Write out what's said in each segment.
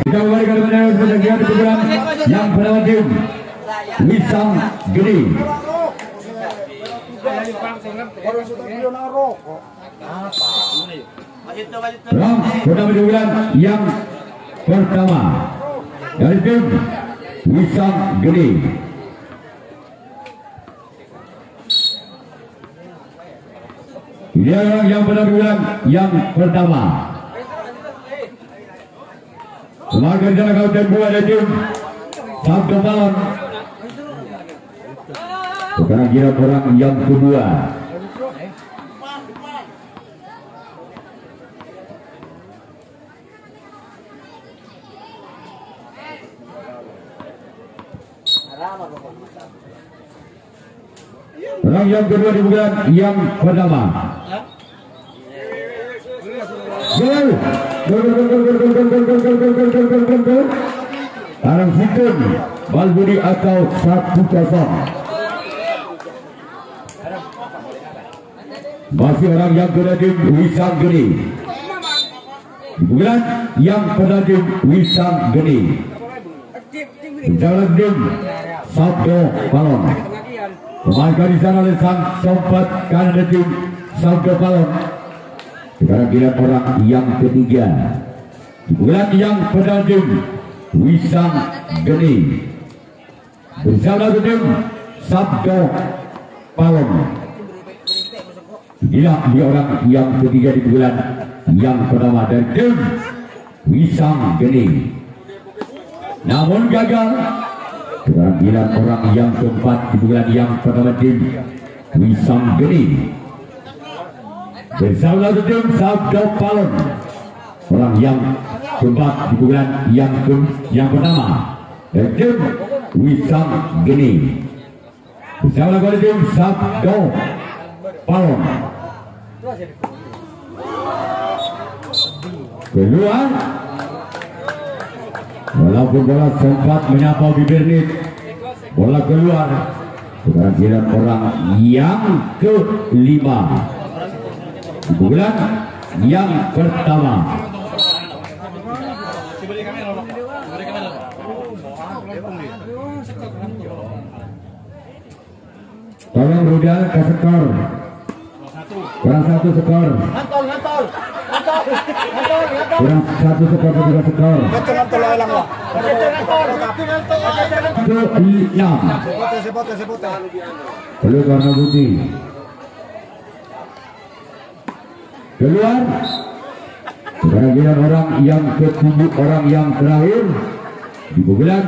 Kita kembali ke pertandingan pukulan yang pertama tim Wisam Gede. Pertama pukulan yang pertama dari tim Wisam Gede. Dia yang pertama pukulan yang pertama. Semakin jalan kau dan buat dari tim Sabdo Balon. Sekarang kira orang yang kedua. Orang yang kedua di bulan yang pertama. Gol. Arang Sikun Balbudi atau 1-0. Masih orang yang kedua tim Wisam Gede. Bulan yang kedua tim Wisam Gede. Jalan tim Sabdo Balon. Pemainkan di sana oleh sang sompat kanan tim Sabdo Balon. Sekarang kira orang yang ketiga. Bulan yang kedua tim Wisam Gede. Bersama tim Sabdo Balon. Inilah dia orang yang ketiga di bulan yang pertama dari tim Wisam Gede. Namun gagal. Sekarang gila orang yang keempat di bulan yang pertama tim Wisam Gede. Bersama tim Sabdo Balon. Orang yang keempat di bulan yang pertama dari tim Wisam Gede. Bersama tim Sabdo Balon. Keluar. Walaupun bola sempat menyapa bibir net, bola keluar. Sekarang giliran orang yang kelima. Bulan yang pertama. Tolong rudal ke skor. Kurang 1 skor. Kurang 1 skor juga skor. Ke-6. Perlu warna putih. Keluar. Sekarang giliran orang yang ke-7, orang yang terakhir di bulan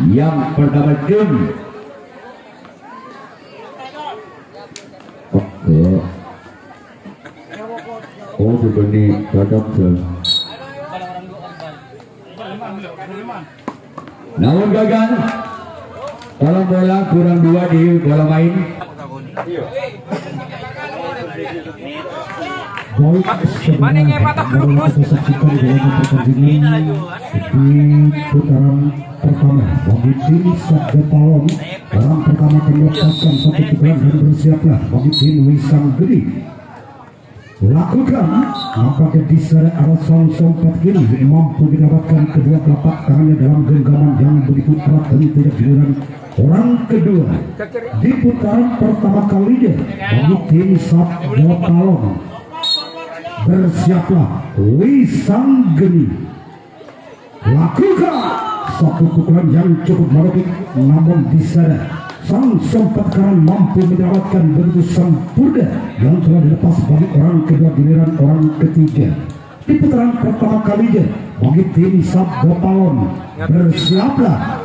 yang pertama tim. Oh, begini cocok tuh. Namun gagal. Tolong bola kurang 2 di bola main. Baik, sebenarnya baru kita saksikan dalam pertandingan di putaran pertama bagi tim Sabdo Balon. Orang pertama mendapatkan 1 pukulan dan bersiaplah bagi tim Wisam Gede. Lakukan nampaknya diseret arah sompat kiri mampu didapatkan kedua telapak tangannya dalam genggaman yang begitu erat dan tidak giliran orang kedua di putaran pertama kalinya bagi tim Sabdo Balon. Bersiaplah Wisam Gede. Lakukan 1 pukulan yang cukup merugikan namun diseret sang sempat kanan mampu mendapatkan begitu sempurna yang telah dilepas bagi orang kedua giliran orang ketiga di putaran pertama kalinya bagi tim Sabdo Balon. Bersiaplah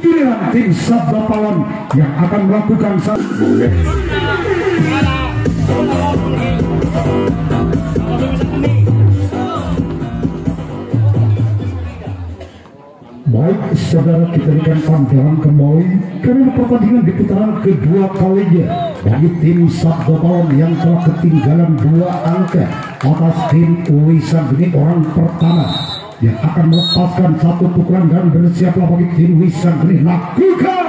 Giliran tim Sabda Palon yang akan melakukan baik saudara, kita berikan pandangan kembali karena pertandingan di putaran kedua kalinya bagi tim Sabda Palon yang telah ketinggalan 2 angka atas tim Wisan Geni orang pertama yang akan melepaskan 1 pukulan dan bersiaplah bagi tim Wisan Geni lakukan,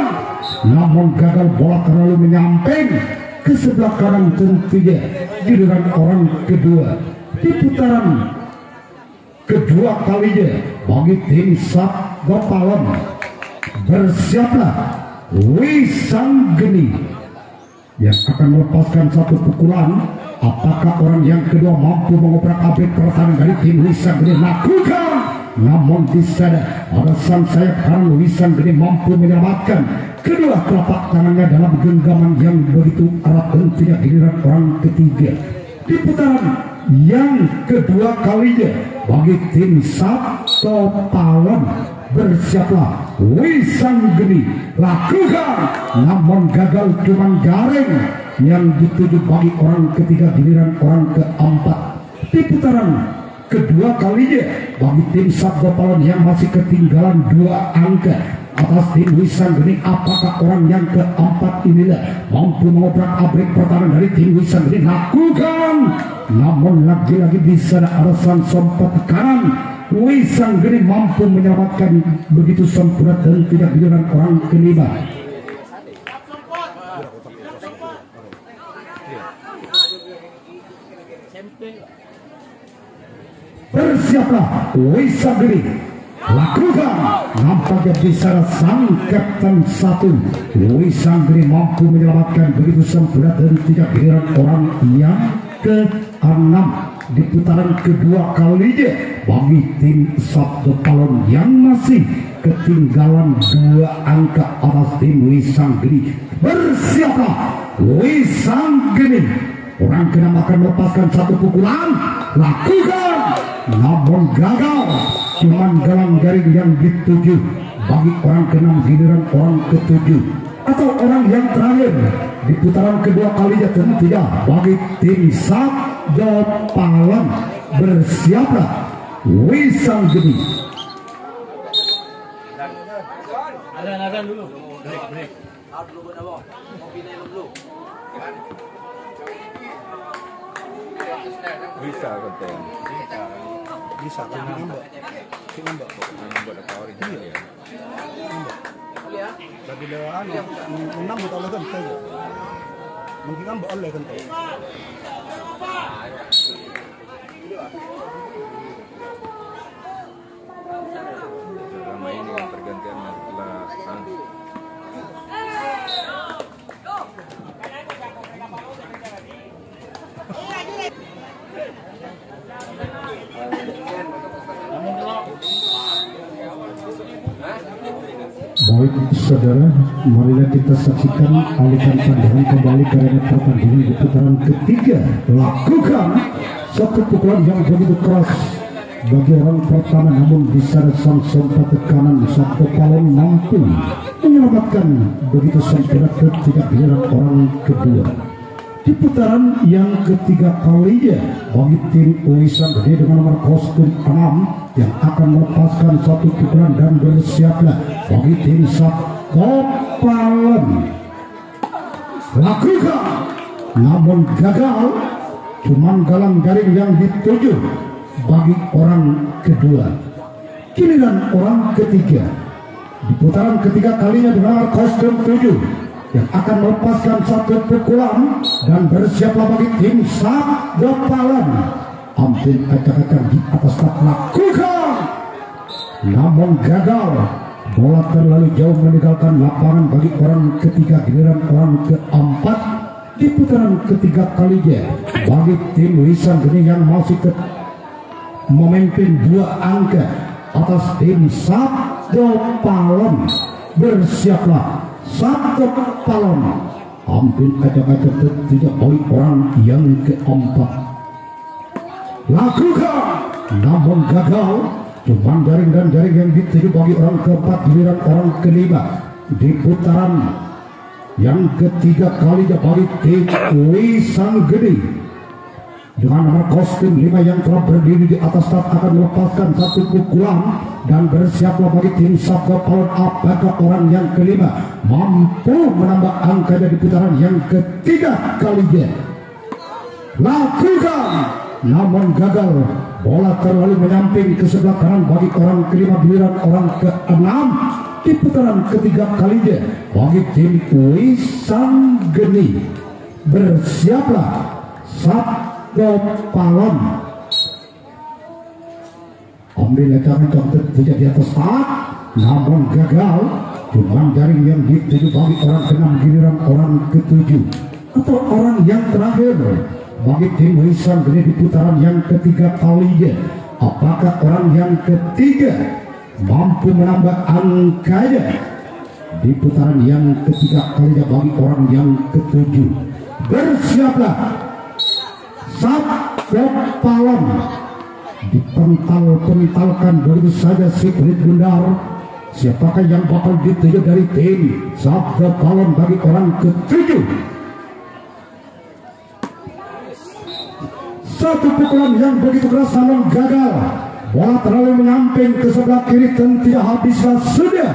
namun gagal, bola terlalu menyamping ke sebelah kanan tentunya. Giliran orang kedua di putaran kedua kalinya bagi tim Sabda Palon bersiaplah Wisan Geni yang akan melepaskan 1 pukulan. Apakah orang yang kedua mampu mengobrak abrik pertahanan dari tim Wisan Geni lakukan, namun di sana ada sang sayap kanan Wisan Geni mampu menyelamatkan kedua telapak tangannya dalam genggaman yang begitu erat. Tentunya giliran orang ketiga di putaran yang kedua kalinya bagi tim Sabda Palon bersiaplah Wisan Geni lakukan, namun gagal, cuman garing yang dituju bagi orang ketiga. Giliran orang keempat di putaran kedua kalinya bagi tim Sabda Palon yang masih ketinggalan 2 angka atas tim Wisan Geni. Apakah orang yang keempat inilah mampu mengobrak abrik pertahanan dari tim Wisan Geni lakukan, namun lagi-lagi di sana ada sang sompat kanan Wisan Geni mampu menyelamatkan begitu sempurna. Dan tidak giliran orang kelima bersiaplah Wisan Geni lakukan, nampaknya di sana sang kapten 1 Wisan Geni mampu menyelamatkan begitu sempurna. Dan tidak giliran orang yang ke-6 di putaran kedua kalinya bagi tim Sabda Palon yang masih ketinggalan 2 angka atas tim Wisan Geni bersiaplah Wisan Geni orang ke-6 akan melepaskan 1 pukulan lakukan, namun gagal, cuman galang garing yang dituju bagi orang ke-6. Giliran orang ke-7 atau orang yang terakhir di putaran kedua kalinya tentunya bagi tim Sabda Palon bersiaplah Wisan Geni. Azan dulu. Bisa konten. Bisa kan ngambek. Ngambek kok. Ngambek ada power ini ya. Tapi lewan 6 betul kan tuh. Mungkin ngambek oleh kan tuh. Selama ini pergantian setelah baik saudara, marilah kita saksikan alihkan pandangan kembali karena pertandingan di putaran ketiga lakukan 1 pukulan yang begitu keras bagi orang pertama, namun di sana sang sompat kanan Sabda Palon mampu menyelamatkan begitu sempurna. Tidak giliran orang kedua di putaran yang ketiga kalinya bagi tim Wisan Geni dengan nomor kostum 6 yang akan melepaskan 1 pukulan dan bersiaplah bagi tim Sabda Palon lakukan, namun gagal, cuman galang garing yang dituju bagi orang kedua. Giliran orang ketiga di putaran ketiga kalinya dengan nomor kostum 7 yang akan melepaskan 1 pukulan dan bersiaplah bagi tim Sabda Palon. Ambil acak-acak di atas tak lakukan, namun gagal, bola terlalu jauh meninggalkan lapangan bagi orang ketiga. Giliran orang keempat di putaran ketiga kalinya bagi tim Wisan Geni yang masih memimpin 2 angka atas tim Sabda Palon bersiaplah Sabda Palon. Ambil acak-acak tidak oleh orang yang keempat lakukan, namun gagal, Cuman jaring dan jaring yang dituju bagi orang keempat, giliran orang kelima di putaran yang ketiga kalinya bagi tim Wisang Gede dengan nomor kostum 5 yang telah berdiri di atas start akan melepaskan satu pukulan dan bersiaplah bagi tim Sabda Palon. Apakah orang yang kelima mampu menambah angkanya di putaran yang ketiga kalinya? Lakukan, namun gagal. Bola terlalu menyamping ke sebelah kanan bagi orang kelima, giliran orang keenam di putaran ketiga kalinya bagi tim Wisang Geni. Bersiaplah Sabda Palon. Ambil lencang tidak di atas start, namun gagal. Cuman jaring yang dituju bagi orang keenam, giliran orang ketujuh atau orang yang terakhir bagi tim Wisang Geni di putaran yang ketiga kalinya. Apakah orang yang ketiga mampu menambah angkanya di putaran yang ketiga kalinya bagi orang yang ketujuh? Bersiaplah Sabda Palon. Dipental-pentalkan begitu saja si kulit bundar. Siapakah yang bakal dituju dari tim Sabda Palon bagi orang ketujuh? Satu pukulan yang begitu keras namun gagal. Bola terlalu menyamping ke sebelah kiri dan tidak habislah sudah.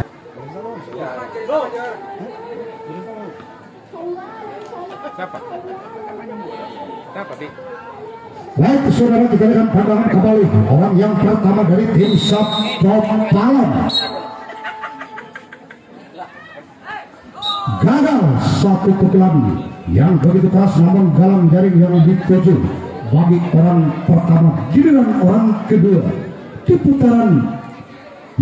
Baik saudara, kita akan pandangan kembali orang yang pertama dari tim Sabda Palon. Gagal satu pukulan yang begitu keras namun dalam jaring yang dituju bagi orang pertama, giliran orang kedua di putaran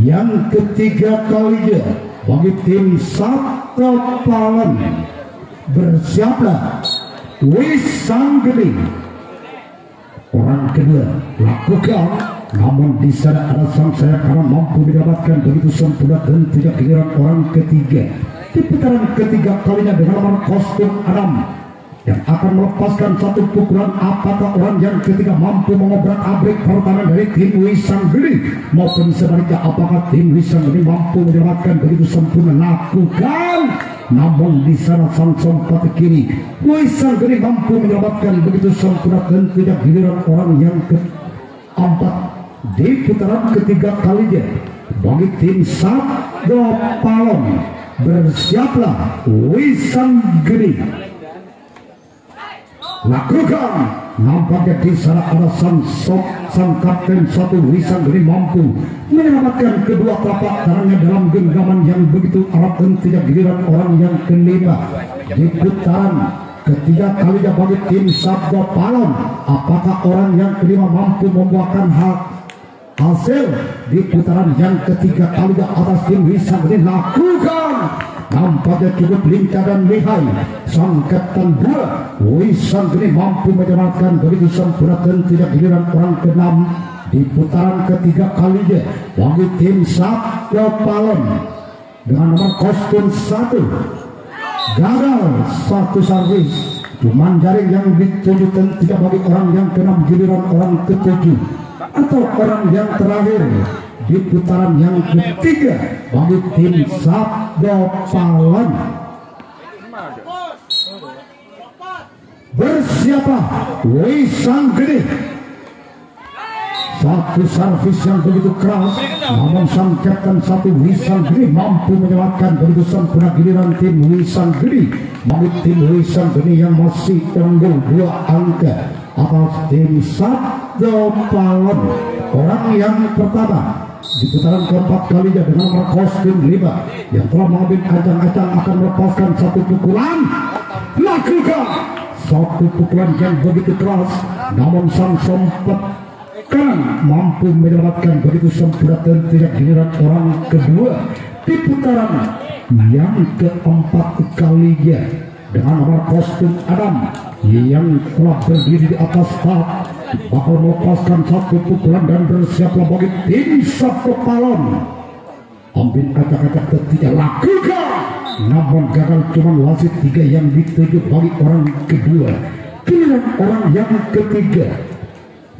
yang ketiga kalinya bagi tim Sabda Palon. Bersiaplah Wisang Gede. Orang kedua lakukan, namun di sana ada sang sayap karena mampu mendapatkan begitu sempurna dan tidak, giliran orang ketiga di putaran ketiga kalinya dengan nomor kostum Adam yang akan melepaskan satu pukulan. Apakah orang yang ketiga mampu mengobrak-abrik pertahanan dari tim Wisang Gede maupun sebaliknya? Apakah tim Wisang Gede mampu mendapatkan begitu sempurna? Lakukan, namun di sana sang sompat kiri Wisang Gede mampu mendapatkan begitu sempurna dan tidak, giliran orang yang keempat di putaran ketiga kalinya bagi tim Sabda Palon. Bersiaplah Wisang Gede. Lakukan, nampaknya di sana ada sang kapten satu Wisang Gede mampu menyelamatkan kedua telapak tangannya dalam genggaman yang begitu erat dan tidak, giliran orang yang kelima di putaran ketiga kalinya bagi tim Sabda Palon. Apakah orang yang kelima mampu membuahkan hasil di putaran yang ketiga kalinya atas tim Wisang Gede? Lakukan, nampaknya cukup lincah dan lihai sang kapten dua Wisang Gede mampu menyelamatkan begitu sempurna dan tidak, giliran orang keenam di putaran ketiga kalinya bagi tim Sabda Palon dengan nomor kostum 1. Gagal satu servis, cuman jaring yang ditunjukkan tidak bagi orang yang keenam, giliran orang ketujuh atau orang yang terakhir di putaran yang ketiga bagi tim Sabda Palon. Bersiaplah Wisang Gede. Satu servis yang begitu keras, namun sang kapten satu Wisang Gede mampu menyelamatkan begitu sempurna, giliran tim Wisang Gede bagi tim Wisang Gede yang masih unggul 2 angka atas tim Sabda Palon. Orang yang pertama di putaran keempat kalinya dengan nomor kostum 5 yang telah mengambil ajang-ajang akan melepaskan satu pukulan. Lakukan satu pukulan yang begitu keras, namun sang sompat kanan mampu menyelamatkan begitu sempurna dan tidak, giliran orang kedua di putaran yang keempat kalinya dengan nomor kostum Adam yang telah berdiri di atas start bakal melepaskan satu pukulan dan bersiaplah bagi tim Sabda Palon. Ambil acak-acak ketiga, lakukan, namun gagal, cuma wasit 3 yang dituju bagi orang kedua, giliran orang yang ketiga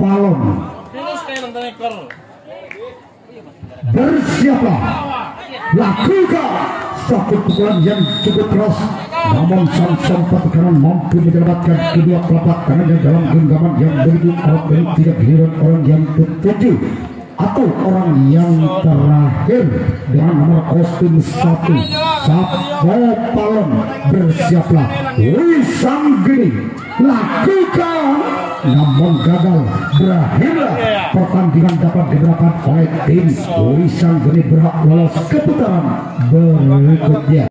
Palon. Bersiaplah, lakukan satu pukulan yang cukup keras, namun sang sempat kanan mampu menyelamatkan kedua telapak tangannya dalam genggaman yang begitu kuat dan tidak giliran orang yang ketujuh atau orang yang terakhir dengan nomor kostum 1 Sabdo Palon. Bersiaplah, Wisam Geni, lakukan, namun gagal. Berakhirlah pertandingan dapat diberangkat oleh tim Wisam Geni berhak lolos ke putaran berikutnya.